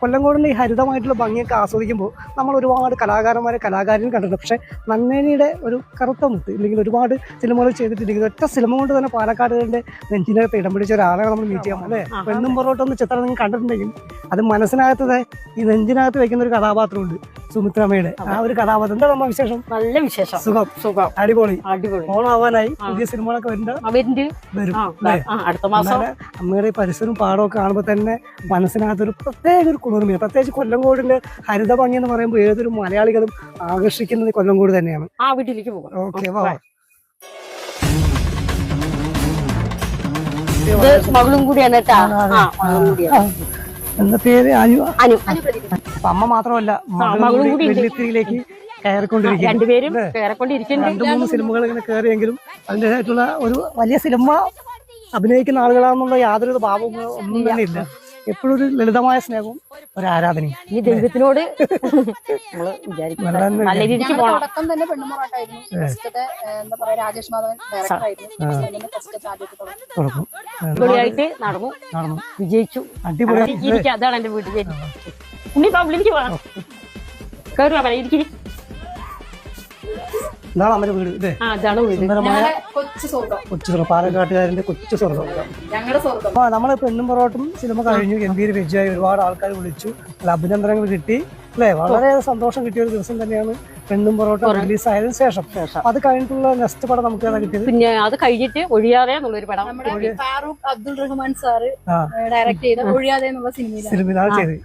കൊല്ലങ്കോടിൻ്റെ ഈ ഹരിതമായിട്ടുള്ള ഭംഗിയൊക്കെ ആസ്വദിക്കുമ്പോൾ നമ്മൾ ഒരുപാട് കലാകാരനും കണ്ടിട്ടുണ്ട്. പക്ഷേ നന്നേനിയുടെ ഒരു കറുത്ത മുത്ത് ഇല്ലെങ്കിൽ ഒരുപാട് സിനിമകൾ ചെയ്തിട്ടുണ്ടെങ്കിൽ ഒറ്റ സിനിമ കൊണ്ട് തന്നെ പാലക്കാടുകളുടെ നെഞ്ചിനകത്ത് ഇടം പിടിച്ച ഒരാളെ നമ്മൾ മീറ്റ് ചെയ്യാം അല്ലേ. പെണ്ണും പൊറോട്ട ഒന്ന് ചിത്രം നിങ്ങൾ കണ്ടിട്ടുണ്ടെങ്കിൽ അത് മനസ്സിനകത്ത് ഈ നെഞ്ചിനകത്ത് വെക്കുന്ന ഒരു കഥാപാത്രമുണ്ട്, സുമിത്രമ്മയുടെ ആ ഒരു കഥാപാത്രം. എന്താ നമ്മ വിശേഷം? നല്ല വിശേഷം, സുഖം, അടിപൊളി. ഓണാവാനായി പുതിയ സിനിമകളൊക്കെ വരും അടുത്ത മാസം. അമ്മയുടെ പരിസരവും പാടമൊക്കെ കാണുമ്പോൾ തന്നെ മനസ്സിനകത്തൊരു പ്രത്യേക ഒരു കുളിർമയാണ്. പ്രത്യേകിച്ച് കൊല്ലങ്കോടിന്റെ ഹരിത ഭംഗി എന്ന് പറയുമ്പോൾ ഏതൊരു മലയാളികളും ആകർഷിക്കുന്നത് കൊല്ലങ്കോട് തന്നെയാണ്. വീട്ടിലേക്ക് പോകാം. ഓക്കെ, മകളും കൂടിയാണ്. എന്താ പേര്? അമ്മ മാത്രമല്ല, വെള്ളിത്തിരിയിലേക്ക് കയറിക്കൊണ്ടിരിക്കും. 2-3 സിനിമകൾ ഇങ്ങനെ കയറിയെങ്കിലും അതിൻ്റെതായിട്ടുള്ള ഒരു വലിയ സിനിമ അഭിനയിക്കുന്ന ആളുകളാണെന്നുള്ള യാതൊരു ഭാവവും ഒന്നും തന്നെ ഇല്ല. എപ്പോഴും ഒരു ലളിതമായ സ്നേഹവും ഒരു ആരാധനയും. ഈ ദൈവത്തിനോട് നടന്നു, വിജയിച്ചു, അടിപൊളി. അതാണ് എന്റെ വീട്ടിൽ. ഇതാണ് അമ്മയുടെ വീട്. സുന്ദരമായ കൊച്ചു പാലക്കാട്ടുകാരന്റെ കൊച്ചു സ്വർഗം. നമ്മള് പെണ്ണും പൊറോട്ടും സിനിമ കഴിഞ്ഞു, ഗംഭീര വിജയമായി, ഒരുപാട് ആൾക്കാർ വിളിച്ചു, അഭിനന്ദനങ്ങൾ കിട്ടി അല്ലെ. വളരെ സന്തോഷം കിട്ടിയ ഒരു ദിവസം തന്നെയാണ് പെണ്ണും പൊറോട്ട റിലീസ് ആയതിനു ശേഷം. അത് കഴിഞ്ഞിട്ടുള്ള നെക്സ്റ്റ് പടം നമുക്ക് ഏതാ കിട്ടിയത്? പിന്നെ അത് കഴിഞ്ഞിട്ട് ഒഴിയാതെ എന്നുള്ളൊരു പടം ഫാറൂഖ് അബ്ദുൾ റഹ്മാൻ സാറ് ഡയറക്ട് ചെയ്ത ഒഴിയാതെ എന്നുള്ള സിനിമയിലാണ് ചെയ്തത്.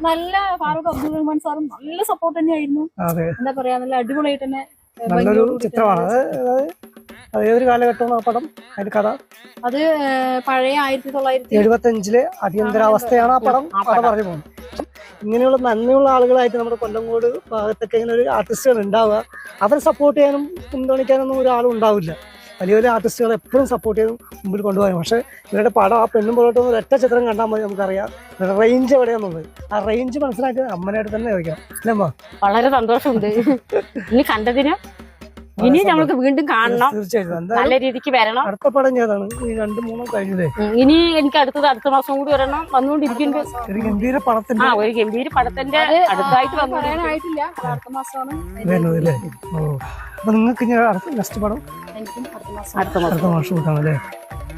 നല്ല ഫാറൂഖ് അബ്ദുൾ റഹ്മാൻ സാറും നല്ല സപ്പോർട്ട് തന്നെയായിരുന്നു. എന്താ പറയാ, നല്ല അടിപൊളിയായിട്ട് തന്നെ നല്ലൊരു ചിത്രമാണ്. അത് ഏതൊരു കാലഘട്ടമാണ് ആ പടം? അതിന്റെ കഥ അത് പഴയ 1975 അടിയന്തരാവസ്ഥയാണ് ആ പടം പറഞ്ഞു പോകുന്നത്. ഇങ്ങനെയുള്ള നന്ദിയുള്ള ആളുകളായിട്ട് നമ്മുടെ കൊല്ലങ്കോട് ഭാഗത്തൊക്കെ ഇങ്ങനെ ഒരു ആർട്ടിസ്റ്റുകൾ ഉണ്ടാവുക, അവരെ സപ്പോർട്ട് ചെയ്യാനും പിന്തുണയ്ക്കാനൊന്നും ഒരാളും ഉണ്ടാവില്ല. വലിയ വലിയ ആർട്ടിസ്റ്റുകൾ എപ്പോഴും സപ്പോർട്ട് ചെയ്തും മുമ്പിൽ കൊണ്ടുപോകാൻ. പക്ഷേ ഇവരുടെ പടം ആ പെണ്ണും പൊറോട്ടും ഒരൊറ്റ ചിത്രം കണ്ടാൽ മതി, നമുക്കറിയാം റേഞ്ച് എവിടെയാണെന്നുള്ളത്. ആ റേഞ്ച് മനസ്സിലാക്കി അമ്മനായിട്ട് തന്നെ ചോദിക്കാം അല്ലേ അമ്മ? വളരെ സന്തോഷമുണ്ട് ഇനി കണ്ടതിന്. ഇനി നമുക്ക് വീണ്ടും കാണണം, തീർച്ചയായിട്ടും നല്ല രീതിക്ക് വരണം. അടുത്ത പടം ഏതാണ്? ഈ 2-3 കഴിഞ്ഞതേ. ഇനി എനിക്ക് അടുത്ത മാസം കൂടി വരണം, വന്നുകൊണ്ടിരിക്കുന്നുണ്ട്. ഒരു ഗംഭീര പടത്തിന്റെ ഒരു ഗംഭീര പടത്തിന്റെ അടുത്തായിട്ട് പറയാനായിട്ടില്ല, അടുത്ത മാസമാണ് വരുന്നത് അല്ലേ? അപ്പൊ നിങ്ങൾക്ക് ഇനി നെക്സ്റ്റ് പടം അടുത്ത മാസം കൂട്ടാണല്ലേ?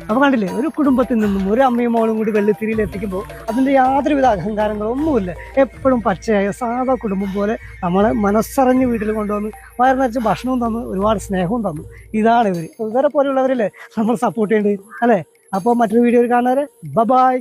അപ്പൊ കണ്ടില്ലേ, ഒരു കുടുംബത്തിൽ നിന്നും ഒരു അമ്മയും മോളും കൂടി വെള്ളിത്തിരിയിൽ എത്തിക്കുമ്പോൾ അതിന്റെ യാതൊരുവിധ അഹങ്കാരങ്ങളും ഒന്നുമില്ല. എപ്പോഴും പച്ചയായ സാധാ കുടുംബം പോലെ നമ്മളെ മനസ്സറിഞ്ഞ് വീട്ടിൽ കൊണ്ടുവന്ന് വയറ് നിറച്ച് ഭക്ഷണവും തന്നു, ഒരുപാട് സ്നേഹവും തന്നു. ഇതാണ് ഇവരെ പോലെയുള്ളവരല്ലേ നമ്മൾ സപ്പോർട്ട് ചെയ്യേണ്ടത് അല്ലേ? അപ്പോൾ മറ്റൊരു വീഡിയോയിൽ കാണുന്നവരെ ബൈ.